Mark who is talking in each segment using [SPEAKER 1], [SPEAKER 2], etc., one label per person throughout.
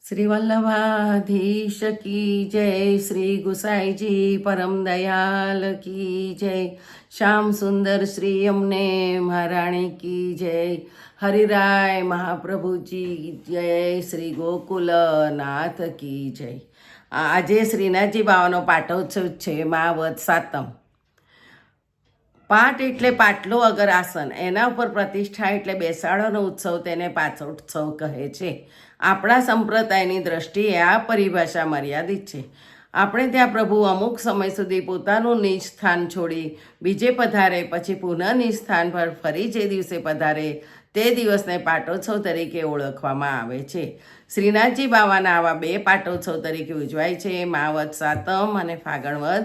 [SPEAKER 1] श्री वल्लभाधीश की जय। श्री गुसाई जी परम दयाल की जय। श्याम सुंदर श्री यमुने महाराणी की जय। हरिराय महाप्रभु जी जय। श्री गोकुल नाथ की जय। આજે શ્રીનાથજી બાવાનો પાટોત્સવ છે માવત સાતમ। પાટ એટલે પાટલો અગર આસન, એના ઉપર પ્રતિષ્ઠા એટલે બેસાડોનો ઉત્સવ, તેને પાટોત્સવ કહે છે। આપણા સંપ્રદાયની દ્રષ્ટિએ આ પરિભાષા મર્યાદિત છે। આપણે ત્યાં પ્રભુ અમુક સમય સુધી પોતાનું નિજ સ્થાન છોડી બીજે પધારે, પછી પુનઃ નિજ સ્થાન પર ફરી જે દિવસે પધારે તે દિવસને પાટોત્સવ તરીકે ઓળખવામાં આવે છે। શ્રીનાથજી બાવાના આવા બે પાટોત્સવ તરીકે ઉજવાય છે, માવત સાતમ અને ફાગણ વદ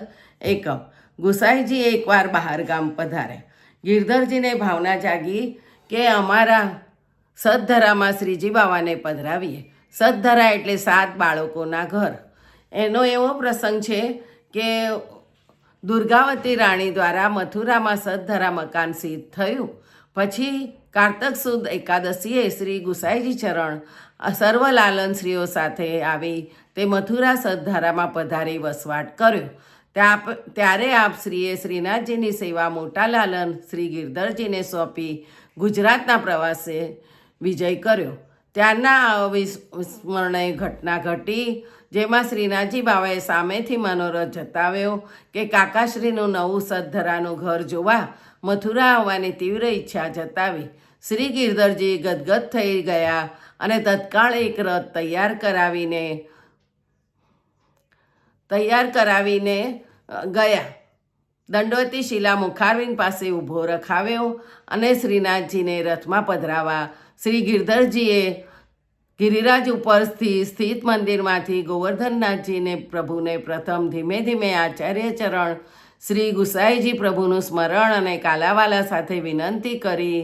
[SPEAKER 1] એકમ। ગુસાઈજી એકવાર બહાર ગામ પધાર્યા। ગિરધરજીને ભાવના જાગી કે અમારા સદધરામાં શ્રીજી બાવાને પધરાવીએ। સદધરા એટલે 7 બાળકોના ઘર। એનો એવો પ્રસંગ છે કે દુર્ગાવતી રાણી દ્વારા મથુરામાં સદધરા મકાન સિદ્ધ થયું। પછી કારતક સુદ એકાદશીએ શ્રી ગુસાઈજી ચરણ સર્વલાલનશ્રીઓ સાથે આવી તે મથુરા સદધરામાં પધારી વસવાટ કર્યો। ત્યારે આપ શ્રીએ શ્રીનાથજીની સેવા મોટા લાલન શ્રી ગિરધરજીને સોંપી ગુજરાતના પ્રવાસે વિજય કર્યો। ત્યારના અવિસ્મરણીય ઘટના ઘટી, જેમાં શ્રીનાથજી બાવાએ સામેથી મનોરથ જતાવ્યો કે કાકાશ્રીનું નવું સદધરાનું ઘર જોવા મથુરા આવવાની તીવ્ર ઈચ્છા જતાવી। શ્રી ગિરધરજી ગદગદ થઈ ગયા અને તત્કાળ એક રથ તૈયાર કરાવીને ગયા। દંડવતી શિલા મુખારવિંદ પાસે ઊભો રખાવ્યો અને શ્રીનાથજીને રથમાં પધરાવા શ્રી ગિરધરજીએ ગિરિરાજ ઉપર સ્થિત મંદિરમાંથી ગોવર્ધનનાથજીને પ્રભુને પ્રથમ ધીમે ધીમે આચાર્ય ચરણ શ્રી ગુસાઈજી પ્રભુનું સ્મરણ અને કાલાવાલા સાથે વિનંતી કરી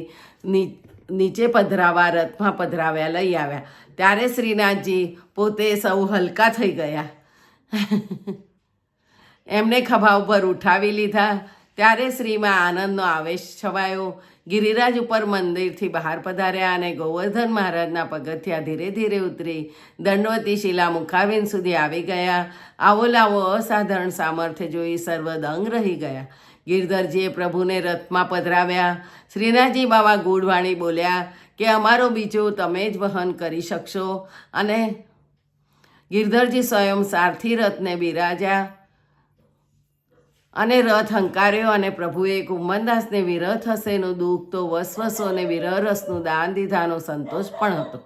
[SPEAKER 1] નીચે પધરાવા રથમાં પધરાવ્યા લઈ આવ્યા। ત્યારે શ્રીનાથજી પોતે સૌ હલકા થઈ ગયા। એમને ખભા ઉપર ઉઠાવી લીધા। ત્યારે શ્રીમાં આનંદનો આવેશ છવાયો। ગિરિરાજ ઉપર મંદિરથી બહાર પધાર્યા અને ગોવર્ધન મહારાજના પગથિયા ધીરે ધીરે ઉતરી દંડવતી શિલા મુખારવિંદ સુધી આવી ગયા। આવો લાવો અસાધારણ સામર્થ્ય જોઈ સર્વ દંગ રહી ગયા। ગિરધરજીએ પ્રભુને રથમાં પધરાવ્યા। શ્રીનાથજી બાવા ગૂઢવાણી બોલ્યા કે અમારો બીજો તમે જ વહન કરી શકશો, અને ગિરધરજી સ્વયં સારથી રથને બિરાજ્યા અને રથ હંકાર્યો, અને પ્રભુએ કુંભનદાસને વિરહ હસેનું દુઃખ તો વસવસોને વિરહ રસનું દાન દીધાનો સંતોષ પણ હતો।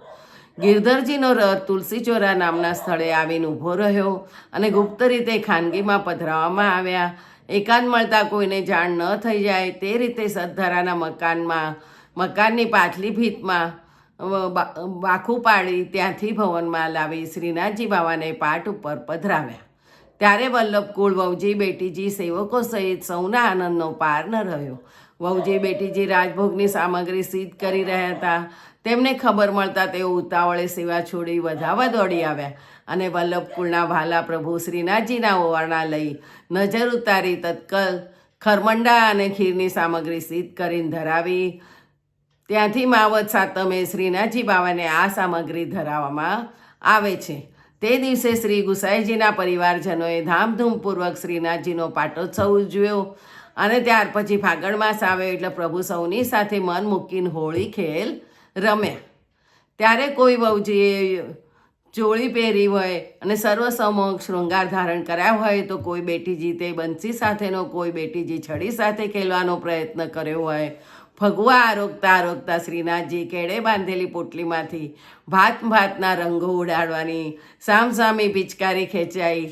[SPEAKER 1] ગિરધરજીનો રથ તુલસીચોરા નામના સ્થળે આવીને ઊભો રહ્યો અને ગુપ્ત રીતે ખાનગીમાં પધરાવવામાં આવ્યા। એકાંત મળતા કોઈને જાણ ન થઈ જાય તે રીતે સદધરાના મકાનની પાછલી ભીતમાં બાખું પાડી ત્યાંથી ભવનમાં લાવી શ્રીનાથજી બાવાને પાટ ઉપર પધરાવ્યા। ત્યારે વલ્લભકુળ વહુજી બેટીજી સેવકો સહિત સૌના આનંદનો પાર ન રહ્યો। વહુજી બેટીજી રાજભોગની સામગ્રી સિદ્ધ કરી રહ્યા હતા। તેમને ખબર મળતા તેઓ ઉતાવળે સેવા છોડી વધાવા દોડી આવ્યા અને વલ્લભકુળના ભાલા પ્રભુ શ્રીનાથજીના ઓવારણા લઈ નજર ઉતારી તત્કાલ ખરમંડા અને ખીરની સામગ્રી સિદ્ધ કરીને ધરાવી। ત્યાંથી માવત સાતમે શ્રીનાથજી બાવાને આ સામગ્રી ધરાવવામાં આવે છે। તે દિવસે શ્રી ગુસાઈજીના પરિવારજનોએ ધામધૂમપૂર્વક શ્રીનાથજીનો પાટોત્સવ ઉજવ્યો અને ત્યાર પછી ફાગણ માસ આવ્યો એટલે પ્રભુ સૌની સાથે મન મૂકીને હોળી ખેલ રમ્યા। ત્યારે કોઈ વહુજીએ ચોળી પહેરી હોય અને સર્વ સમક્ષ શૃંગાર ધારણ કરાયો હોય, તો કોઈ બેટીજી તે બંસી સાથેનો, કોઈ બેટીજી છડી સાથે ખેલવાનો પ્રયત્ન કર્યો હોય। ફગવા આરોગતા શ્રીનાથજી કેળે બાંધેલી પોટલીમાંથી ભાતના રંગો ઉડાડવાની સામસામી પિચકારી ખેંચાઈ।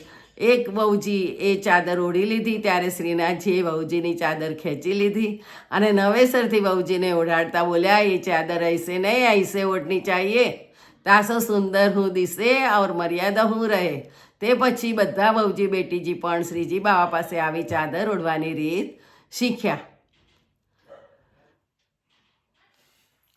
[SPEAKER 1] એક વહુજી એ ચાદર ઓઢી લીધી, ત્યારે શ્રીનાથજીએ વહુજીની ચાદર ખેંચી લીધી અને નવેસરથી વહુજીને ઓઢાડતા બોલ્યા, એ ચાદર ऐसे नहीं ऐसे ओढ़नी चाहिए, તાસો સુંદર હું દિશે ઓર મર્યાદા હું રહે। તે પછી બધા વહુજી બેટીજી પણ શ્રીજી બાવા પાસે આવી ચાદર ઓઢવાની રીત શીખ્યા।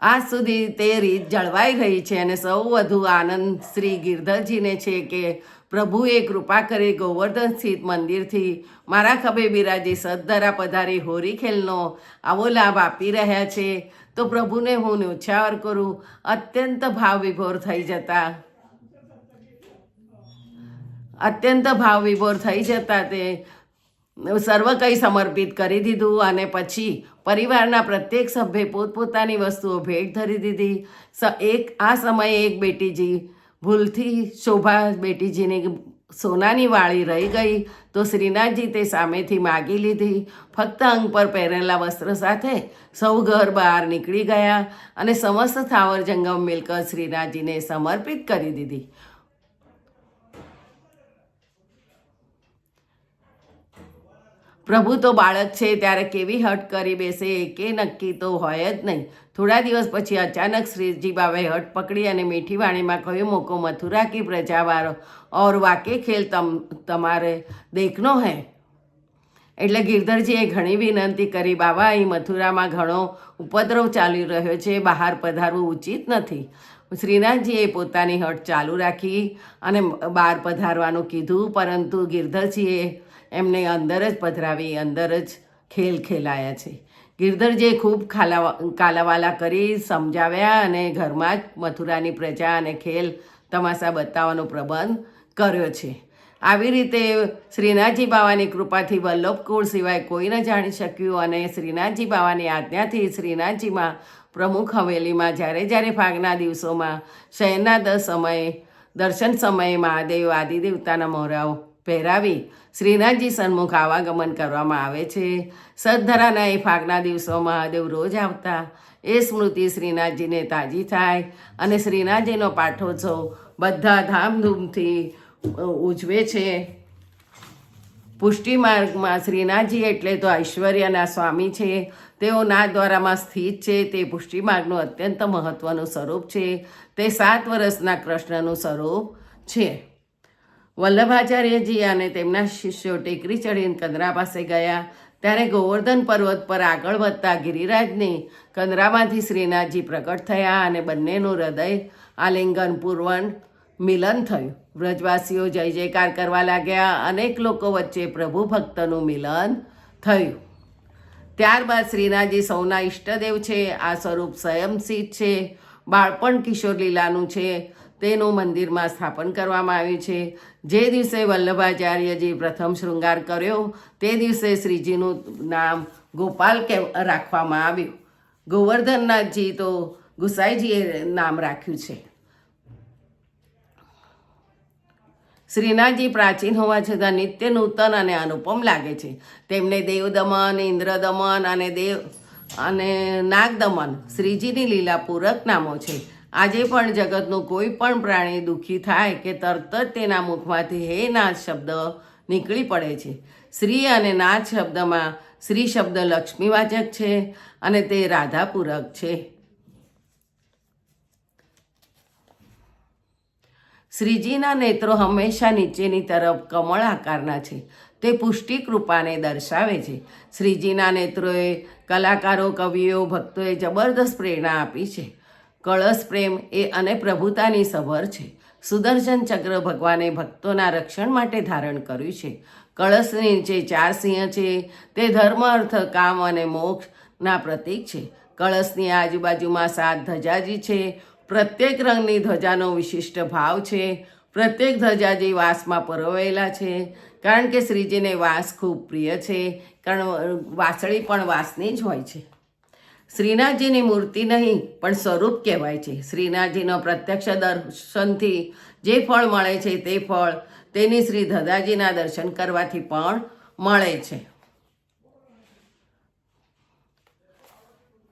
[SPEAKER 1] આજ સુધી તે રીત જળવાઈ રહી છે અને સૌ વધુ આનંદ શ્રી ગિરધરજીને છે કે પ્રભુએ કૃપા કરી ગોવર્ધન સ્થિત મંદિરથી મારા ખભે બિરાજી સદધરા પધારી હોરી ખેલનો આવો લાભ આપી રહ્યા છે, તો પ્રભુને હું ન્યોછાવર કરું। અત્યંત ભાવ વિભોર થઈ જતા અત્યંત ભાવ વિભોર થઈ જતા તે સર્વ કંઈ સમર્પિત કરી દીધું અને પછી પરિવારના પ્રત્યેક સભ્યે પોતપોતાની વસ્તુઓ ભેટ ધરી દીધી. આ સમયે એક બેટીજી ભૂલથી શોભા બેટીજીની સોનાની વાળી રહી ગઈ તો શ્રીનાથજી તે સામેથી માગી લીધી. ફક્ત અંગ પર પહેરેલા વસ્ત્ર સાથે સૌ ઘર બહાર નીકળી ગયા અને સમસ્ત થાવર જંગમ મિલકત શ્રીનાથજીને સમર્પિત કરી દીધી. પ્રભુ તો બાળક છે ત્યારે કેવી હટ કરી બેસે એ કે નક્કી તો હોય જ નહીં. થોડા દિવસ પછી અચાનક શ્રીજી બાબાએ હટ પકડી અને મીઠી વાણીમાં કહ્યું, મોકો મથુરા કી પ્રજાવારો ઓર વાકે ખેલ તમારે દેખનો હૈ. એટલે ગિરધરજીએ ઘણી વિનંતી કરી, બાબા અહીં મથુરામાં ઘણો ઉપદ્રવ ચાલી રહ્યો છે, બહાર પધારવું ઉચિત નથી. શ્રીનાથજીએ પોતાની હટ ચાલુ રાખી અને બહાર પધારવાનું કીધું, પરંતુ ગિરધરજીએ એમને અંદર જ પધરાવી અંદર જ ખેલ ખેલાયા છે. ગિરધરજીએ ખૂબ કાલાવાલા કરી સમજાવ્યા અને ઘરમાં જ મથુરાની પ્રજા અને ખેલ તમાશા બતાવવાનો પ્રબંધ કર્યો છે. આવી રીતે શ્રીનાથજી બાવાની કૃપાથી વલ્લભકુળ સિવાય કોઈ ન જાણી શક્યું અને શ્રીનાથજી બાવાની આજ્ઞાથી શ્રીનાથજીમાં પ્રમુખ હવેલીમાં જ્યારે જ્યારે ફાગના દિવસોમાં શહેરના દર્શન સમયે મહાદેવ આદિદેવતાના મોહરાઓ પહેરાવી શ્રીનાથજી સન્મુખ આવાગમન કરવામાં આવે છે. સદધરાના એ ફાગના દિવસો મહાદેવ રોજ આવતા એ સ્મૃતિ શ્રીનાથજીને તાજી થાય અને શ્રીનાથજીનો પાઠોત્સવ બધા ધામધૂમથી ઉજવે છે. પુષ્ટિ માર્ગમાં શ્રીનાથજી એટલે તો ઐશ્વર્યના સ્વામી છે. તેઓ નાથદ્વારામાં સ્થિત છે. તે પુષ્ટિ માર્ગનું અત્યંત મહત્વનું સ્વરૂપ છે. તે 7 વર્ષના કૃષ્ણનું સ્વરૂપ છે. વલ્લભાચાર્યજી અને તેમના શિષ્યો ટેકરી ચડીને કંદરા પાસે ગયા ત્યારે ગોવર્ધન પર્વત પર આગળ વધતા ગિરિરાજની કંદરામાંથી શ્રીનાથજી પ્રકટ થયા અને બંનેનું હૃદય આલિંગન પૂર્વન મિલન થયું. વ્રજવાસીઓ જય જયકાર કરવા લાગ્યા. અનેક લોકો વચ્ચે પ્રભુ ભક્તનું મિલન થયું. ત્યારબાદ શ્રીનાથજી સૌના ઈષ્ટદેવ છે. આ સ્વરૂપ સ્વયંસિદ્ધ છે. બાળપણ કિશોર લીલાનું છે. તેનું મંદિરમાં સ્થાપન કરવામાં આવ્યું છે. જે દિવસે વલ્લભાચાર્યજી પ્રથમ શૃંગાર કર્યો તે દિવસે શ્રીજીનું નામ ગોપાલ રાખવામાં આવ્યું. ગોવર્ધનનાથજી તો ગુસાઈજીએ નામ રાખ્યું છે. શ્રીનાથજી પ્રાચીન હોવા છતાં નિત્ય નૂતન અને અનુપમ લાગે છે. તેમને દેવદમન, ઇન્દ્રદમન અને નાગદમન શ્રીજીની લીલા પૂરક નામો છે. આજે પણ જગતનું કોઈ પણ પ્રાણી દુઃખી થાય કે તરત જ તેના મુખમાંથી હે નાથ શબ્દ નીકળી પડે છે. શ્રી અને નાથ શબ્દમાં શ્રી શબ્દ લક્ષ્મીવાચક છે અને તે રાધાપૂરક છે. શ્રીજીના નેત્રો હંમેશા નીચેની તરફ કમળ આકારના છે. તે પુષ્ટિ કૃપાને દર્શાવે છે. શ્રીજીના નેત્રોએ કલાકારો, કવિઓ, ભક્તોએ જબરદસ્ત પ્રેરણા આપી છે. કળશ પ્રેમ એ અને પ્રભુતાની સભર છે. સુદર્શન ચક્ર ભગવાને ભક્તોના રક્ષણ માટે ધારણ કર્યું છે. કળશની નીચે 4 સિંહ છે. તે ધર્મ, અર્થ, કામ અને મોક્ષના પ્રતીક છે. કળશની આજુબાજુમાં 7 ધજાજી છે. પ્રત્યેક રંગની ધજાનો વિશિષ્ટ ભાવ છે. પ્રત્યેક ધજાજી વાંસમાં પરોવેલા છે, કારણ કે શ્રીજીને વાંસ ખૂબ પ્રિય છે. કારણ વાંસળી પણ વાંસની જ હોય છે. શ્રીનાથજીની મૂર્તિ નહીં પણ સ્વરૂપ કહેવાય છે. શ્રીનાથજીનો પ્રત્યક્ષ દર્શનથી જે ફળ મળે છે તે ફળ તેની શ્રી ધજાજીના દર્શન કરવાથી પણ મળે છે.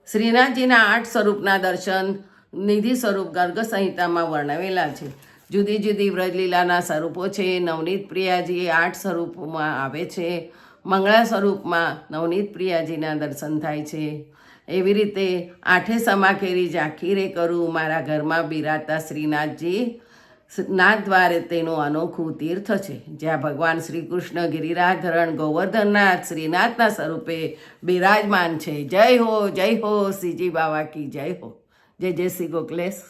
[SPEAKER 1] શ્રીનાથજીના 8 સ્વરૂપના દર્શન નિધિ સ્વરૂપ ગર્ગ સંહિતામાં વર્ણવેલા છે. જુદી જુદી વ્રજલીલાના સ્વરૂપો છે. નવનીત પ્રિયાજી 8 સ્વરૂપોમાં આવે છે. મંગળા સ્વરૂપમાં નવનીત પ્રિયાજીના દર્શન થાય છે. એવી રીતે 8 સમાખેરી ઝાંખી રે કરું મારા ઘરમાં બિરાતા શ્રીનાથજી નાથ દ્વારે તેનું અનોખું તીર્થ છે, જ્યાં ભગવાન શ્રી કૃષ્ણ ગિરિરાજ ધરણ ગોવર્ધનનાથ શ્રીનાથના સ્વરૂપે બિરાજમાન છે. જય હો, જય હો, શ્રીજી બાવા કી જય હો. જય જય શ્રી ગોકલેશ.